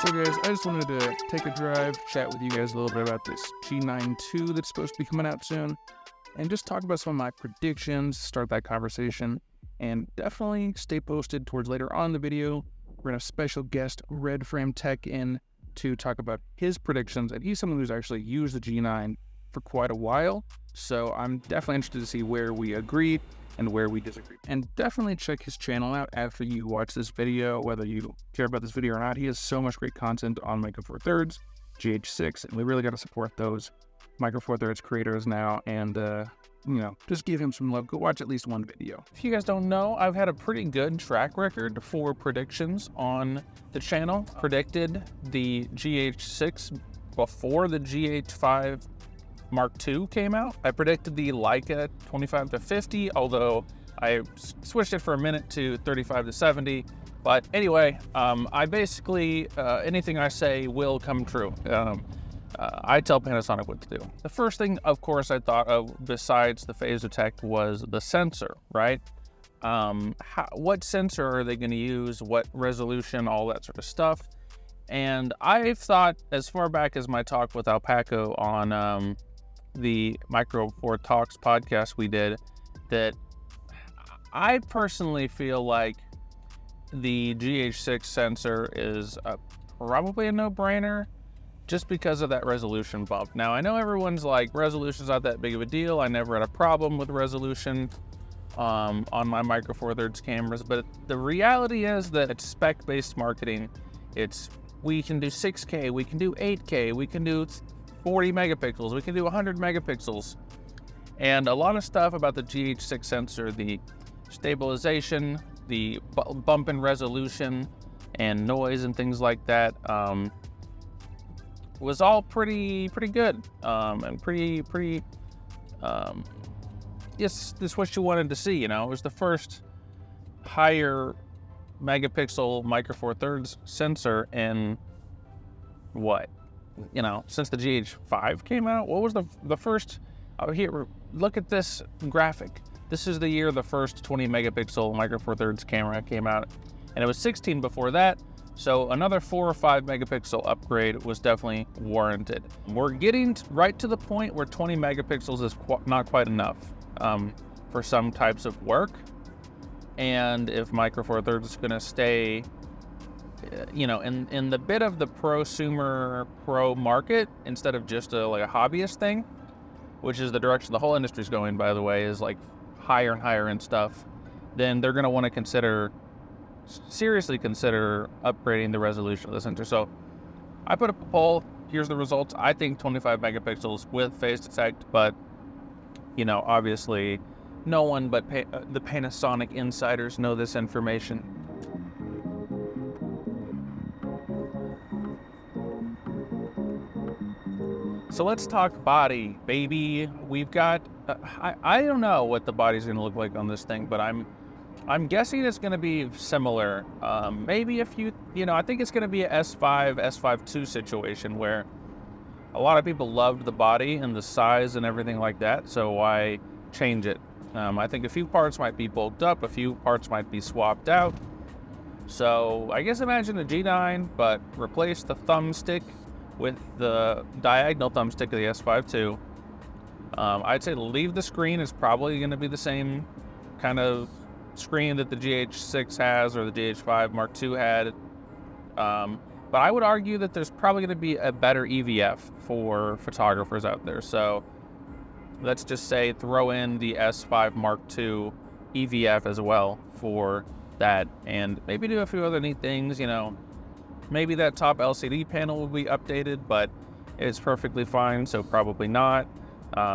So guys, I just wanted to take a drive, chat with you guys a little bit about this G9 II that's supposed to be coming out soon, and just talk about some of my predictions, start that conversation, and definitely stay posted towards later on in the video. We're going to have special guest Red Frame Tech in to talk about his predictions, and he's someone who's actually used the G9 for quite a while, so I'm definitely interested to see where we agree and where we disagree. And definitely check his channel out after you watch this video, whether you care about this video or not. He has so much great content on Micro Four Thirds, GH6, and we really got to support those Micro Four Thirds creators now, and just give him some love. Go watch at least one video. If you guys don't know, I've had a pretty good track record for predictions on the channel. Predicted the GH6 before the GH5 Mark II came out. I predicted the Leica 25 to 50, although I switched it for a minute to 35 to 70. But anyway, I basically, anything I say will come true. I tell Panasonic what to do. The first thing, of course, I thought of besides the phase detect was the sensor, right? What sensor are they going to use? What resolution? All that sort of stuff. And I've thought, as far back as my talk with Alpaco on the Micro Four Talks podcast we did, that I personally feel like the GH6 sensor is probably a no-brainer just because of that resolution bump. Now, I know everyone's like, resolution's not that big of a deal. I never had a problem with resolution on my Micro Four Thirds cameras, but the reality is that it's spec-based marketing. We can do 6K, we can do 8K, we can do 40 megapixels, we can do 100 megapixels. And a lot of stuff about the GH6 sensor, the stabilization, the bump in resolution and noise and things like that, was all pretty good, and pretty yes, this is what you wanted to see. You know, it was the first higher megapixel Micro Four Thirds sensor in what, since the GH5 came out. What was the first? Here, look at this graphic. This is the year the first 20 megapixel Micro Four Thirds camera came out, and it was 16 before that. So another 4 or 5 megapixel upgrade was definitely warranted. We're getting right to the point where 20 megapixels is not quite enough for some types of work. And if Micro Four Thirds is going to stay, in the bit of the prosumer pro market instead of just a hobbyist thing, which is the direction the whole industry is going, by the way, is like higher and higher end stuff, then they're going to want to seriously consider upgrading the resolution of the sensor. So I put up a poll. Here's the results. I think 25 megapixels with phase detect, but obviously no one but the Panasonic insiders know this information. So let's talk body, baby. We've got, I don't know what the body's gonna look like on this thing, but I'm guessing it's gonna be similar. Maybe a few, I think it's gonna be a S5, S5 II situation where a lot of people loved the body and the size and everything like that, so why change it? I think a few parts might be bulked up, a few parts might be swapped out. So I guess imagine a G9, but replace the thumbstick with the diagonal thumbstick of the S5 II. I'd say leave the screen is probably going to be the same kind of screen that the GH6 has or the GH5 Mark II had. But I would argue that there's probably going to be a better EVF for photographers out there. So let's just say throw in the S5 Mark II EVF as well for that, and maybe do a few other neat things. Maybe that top LCD panel will be updated, but it's perfectly fine, so probably not.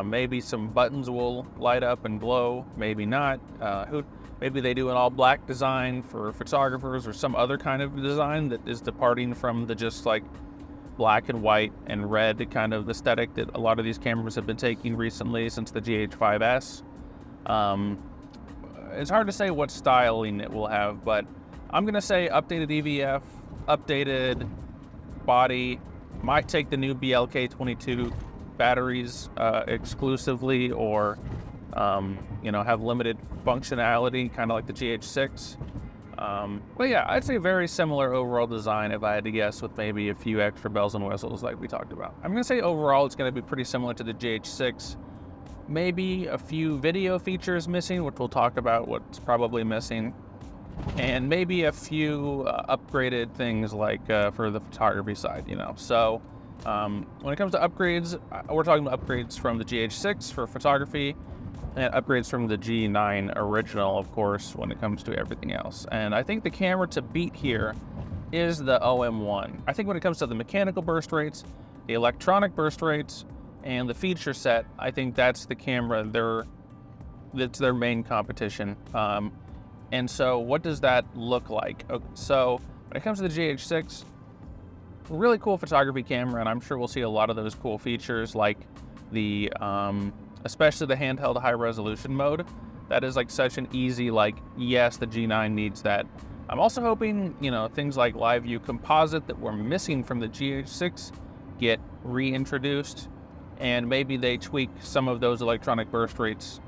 Maybe some buttons will light up and glow, maybe not. Maybe they do an all black design for photographers or some other kind of design that is departing from the just like black and white and red kind of aesthetic that a lot of these cameras have been taking recently since the GH5S. It's hard to say what styling it will have, but I'm gonna say updated EVF, updated body, might take the new BLK22 batteries exclusively, or have limited functionality, kind of like the GH6. But yeah, I'd say very similar overall design if I had to guess, with maybe a few extra bells and whistles like we talked about. I'm going to say overall it's going to be pretty similar to the GH6. Maybe a few video features missing, which we'll talk about what's probably missing. And maybe a few upgraded things like for the photography side, So when it comes to upgrades, we're talking about upgrades from the GH6 for photography, and upgrades from the G9 original, of course, when it comes to everything else. And I think the camera to beat here is the OM1. I think when it comes to the mechanical burst rates, the electronic burst rates, and the feature set, I think that's the camera, that's their main competition. And so what does that look like? Okay, so when it comes to the GH6, really cool photography camera, and I'm sure we'll see a lot of those cool features, like the especially the handheld high resolution mode. That is like such an easy, yes, the G9 needs that. I'm also hoping, things like live view composite that were missing from the GH6 get reintroduced, and maybe they tweak some of those electronic burst rates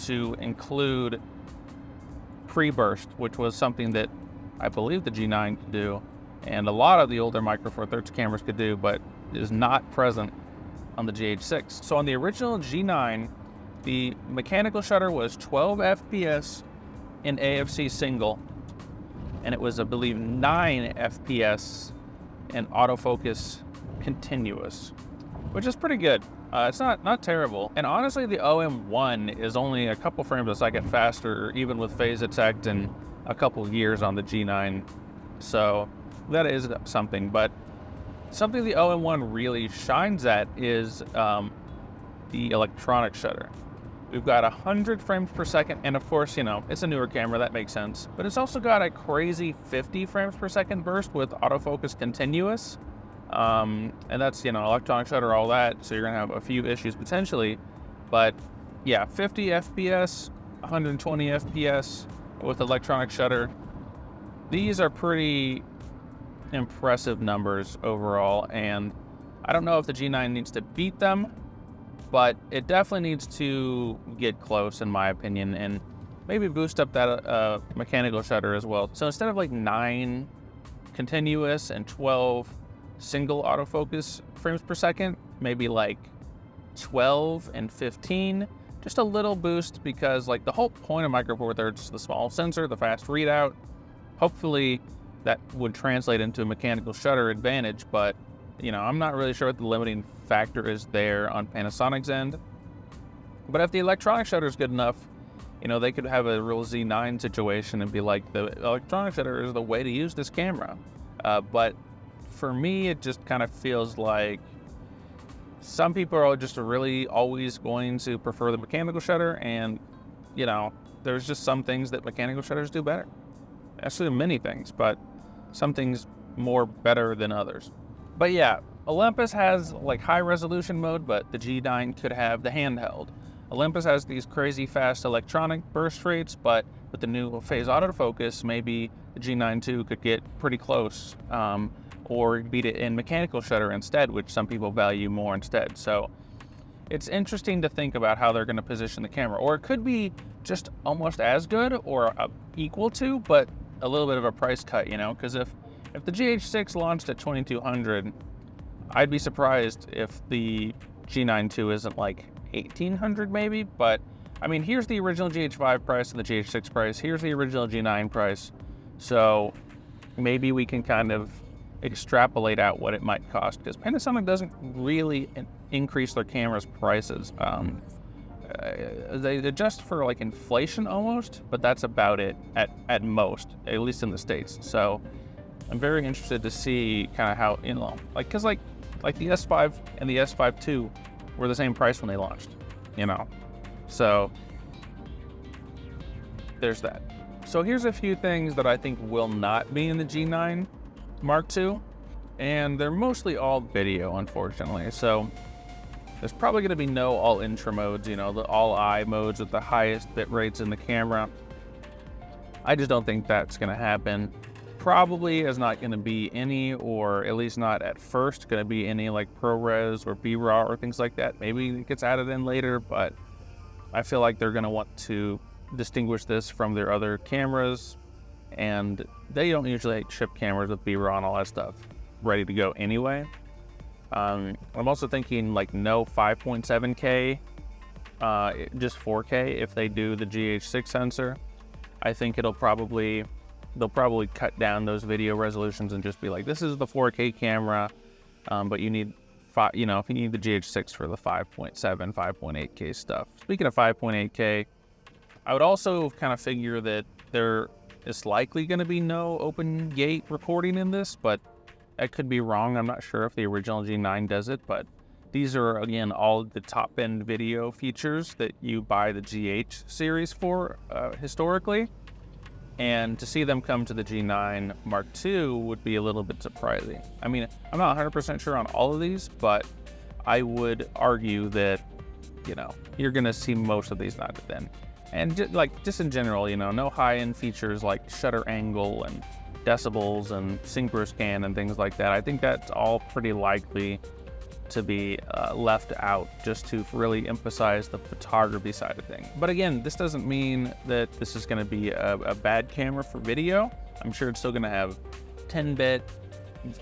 to include pre-burst, which was something that I believe the G9 could do, and a lot of the older Micro Four Thirds cameras could do, but is not present on the GH6. So on the original G9, the mechanical shutter was 12 FPS in AFC single, and it was, I believe, 9 FPS in autofocus continuous, which is pretty good. It's not terrible. And honestly, the OM1 is only a couple frames a second faster, even with phase detect, and a couple years on the G9. So that is something. But something the OM1 really shines at is the electronic shutter. We've got 100 frames per second, and of course, it's a newer camera, that makes sense. But it's also got a crazy 50 frames per second burst with autofocus continuous. And that's, electronic shutter, all that, so you're gonna have a few issues potentially. But yeah, 50 FPS, 120 FPS with electronic shutter. These are pretty impressive numbers overall, and I don't know if the G9 needs to beat them, but it definitely needs to get close, in my opinion, and maybe boost up that mechanical shutter as well. So instead of 9 continuous and 12 single autofocus frames per second, maybe 12 and 15, just a little boost, because the whole point of Micro Four Thirds is the small sensor, the fast readout. Hopefully that would translate into a mechanical shutter advantage, but I'm not really sure what the limiting factor is there on Panasonic's end. But if the electronic shutter is good enough, they could have a real Z9 situation and be like, the electronic shutter is the way to use this camera. But for me, it just kind of feels like some people are just really always going to prefer the mechanical shutter, and there's just some things that mechanical shutters do better. Actually, many things, but some things more better than others. But yeah, Olympus has high resolution mode, but the G9 could have the handheld. Olympus has these crazy fast electronic burst rates, but with the new phase autofocus, maybe the G9 II could get pretty close, or beat it in mechanical shutter instead, which some people value more instead. So it's interesting to think about how they're going to position the camera, or it could be just almost as good or equal to, but a little bit of a price cut, because if the GH6 launched at $2,200, I'd be surprised if the G9 II isn't $1,800 maybe. But I mean, here's the original GH5 price and the GH6 price. Here's the original G9 price. So maybe we can kind of extrapolate out what it might cost, because Panasonic doesn't really increase their cameras prices. They adjust for inflation almost, but that's about it at most, at least in the States. So I'm very interested to see kind of how, because the S5 and the S5 II were the same price when they launched, So there's that. So here's a few things that I think will not be in the G9 Mark II, and they're mostly all video, unfortunately. So there's probably going to be no all intra modes, the all eye modes with the highest bit rates in the camera. I just don't think that's going to happen. Probably is not going to be any, or at least not at first, going to be any ProRes or B-RAW or things like that. Maybe it gets added in later, but I feel like they're going to want to distinguish this from their other cameras. and they don't usually ship cameras with B-roll and all that stuff ready to go anyway. I'm also thinking like no 5.7K, just 4K if they do the GH6 sensor. I think they'll probably cut down those video resolutions and just be like, this is the 4K camera, but you need if you need the GH6 for the 5.7, 5.8K stuff. Speaking of 5.8K, I would also kind of figure that there is likely going to be no open gate recording in this, but I could be wrong. I'm not sure if the original G9 does it, but these are, again, all the top-end video features that you buy the GH series for historically. And to see them come to the G9 Mark II would be a little bit surprising. I mean, I'm not 100% sure on all of these, but I would argue that, you're going to see most of these not then. And just in general, no high-end features like shutter angle and decibels and synchro scan and things like that. I think that's all pretty likely to be left out just to really emphasize the photography side of things. But again, this doesn't mean that this is going to be a bad camera for video. I'm sure it's still going to have 10-bit.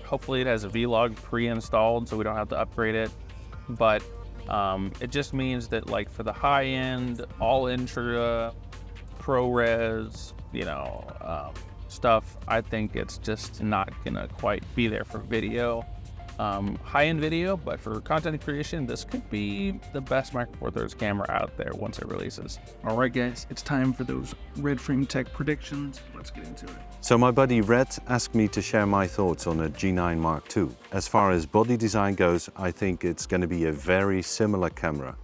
Hopefully it has a vlog pre-installed so we don't have to upgrade it. But it just means that like for the high-end, all Intra, ProRes, stuff, I think it's just not gonna quite be there for video, high-end video. But for content creation, this could be the best Micro Four Thirds camera out there once it releases. All right, guys, it's time for those Red Frame Tech predictions. Let's get into it. So my buddy Red asked me to share my thoughts on a G9 Mark II. As far as body design goes, I think it's going to be a very similar camera.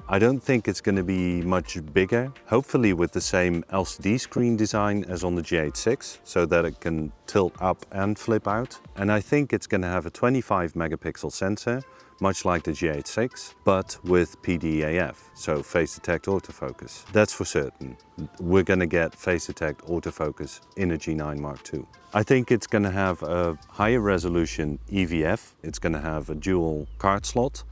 I don't think it's going to be much bigger, hopefully with the same LCD screen design as on the GH6, so that it can tilt up and flip out. And I think it's going to have a 25 megapixel sensor, much like the GH6, but with PDAF, so phase detect autofocus. That's for certain. We're going to get phase detect autofocus in a G9 Mark II. I think it's going to have a higher resolution EVF. It's going to have a dual card slot.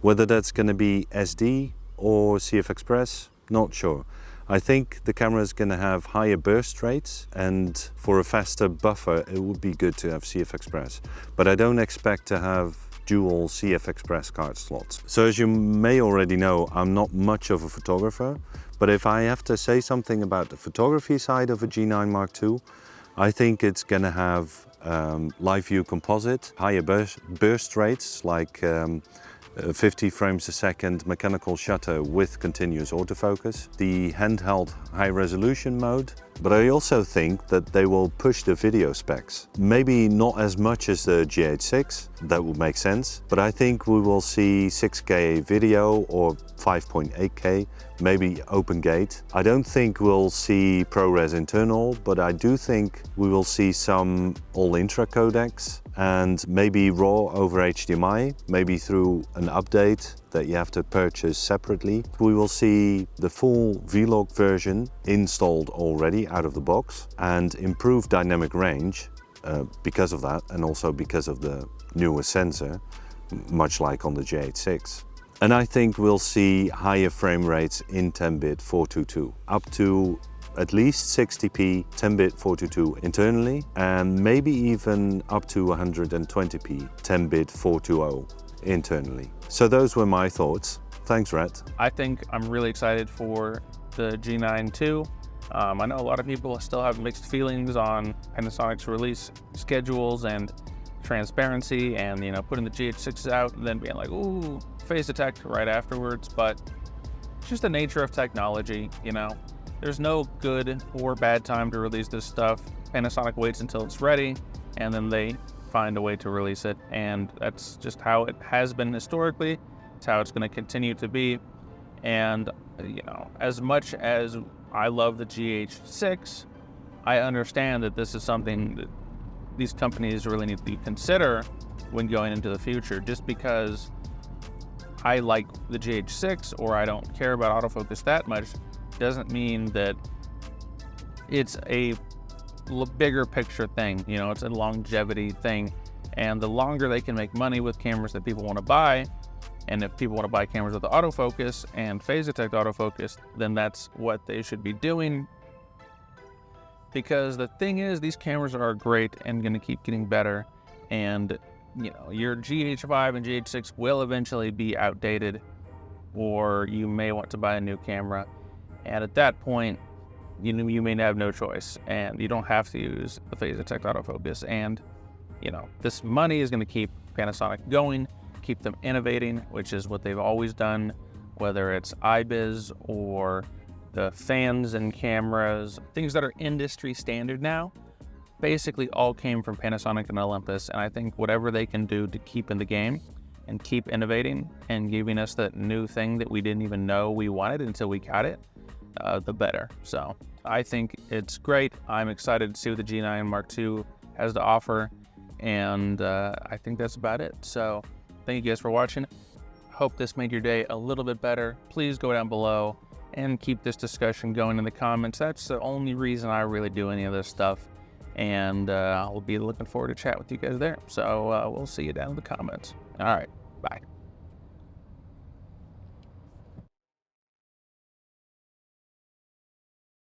Whether that's going to be SD or CF Express, not sure. I think the camera is going to have higher burst rates, and for a faster buffer it would be good to have CF Express. But I don't expect to have dual CF Express card slots. So as you may already know, I'm not much of a photographer, but if I have to say something about the photography side of a G9 Mark II, I think it's going to have live view composite, higher burst rates like 50 frames a second mechanical shutter with continuous autofocus, the handheld high resolution mode, but I also think that they will push the video specs. Maybe not as much as the GH6, that would make sense, but I think we will see 6K video or 5.8K, maybe open gate. I don't think we'll see ProRes internal, but I do think we will see some all-intra codecs and maybe RAW over HDMI, maybe through an update that you have to purchase separately. We will see the full vlog version installed already out of the box and improved dynamic range because of that, and also because of the newer sensor, much like on the GH6. And I think we'll see higher frame rates in 10-bit 422, up to at least 60p 10-bit 422 internally, and maybe even up to 120p 10-bit 420 internally. So those were my thoughts. Thanks, Rhett. I think I'm really excited for the G9 II. I know a lot of people still have mixed feelings on Panasonic's release schedules and transparency, and putting the GH6 out and then being like, ooh, phase detect right afterwards. But it's just the nature of technology. There's no good or bad time to release this stuff. Panasonic waits until it's ready, and then they find a way to release it. And that's just how it has been historically. It's how it's going to continue to be. And, as much as I love the GH6, I understand that this is something that these companies really need to consider when going into the future. Just because I like the GH6 or I don't care about autofocus that much doesn't mean that it's a bigger picture thing. It's a longevity thing, and the longer they can make money with cameras that people want to buy, and if people want to buy cameras with autofocus and phase detect autofocus, then that's what they should be doing. because the thing is, these cameras are great and going to keep getting better. And, you know, your GH5 and GH6 will eventually be outdated, or you may want to buy a new camera. And at that point, you may have no choice, and you don't have to use the Phasitech autofocus. And, you know, this money is going to keep Panasonic going, keep them innovating, which is what they've always done, whether it's iBiz or the fans and cameras, things that are industry standard now, basically all came from Panasonic and Olympus. And I think whatever they can do to keep in the game and keep innovating and giving us that new thing that we didn't even know we wanted until we got it, the better. So I think it's great. I'm excited to see what the G9 Mark II has to offer. And I think that's about it. So thank you guys for watching. Hope this made your day a little bit better. Please go down below and keep this discussion going in the comments. That's the only reason I really do any of this stuff. And I'll be looking forward to chat with you guys there. So we'll see you down in the comments. All right, bye.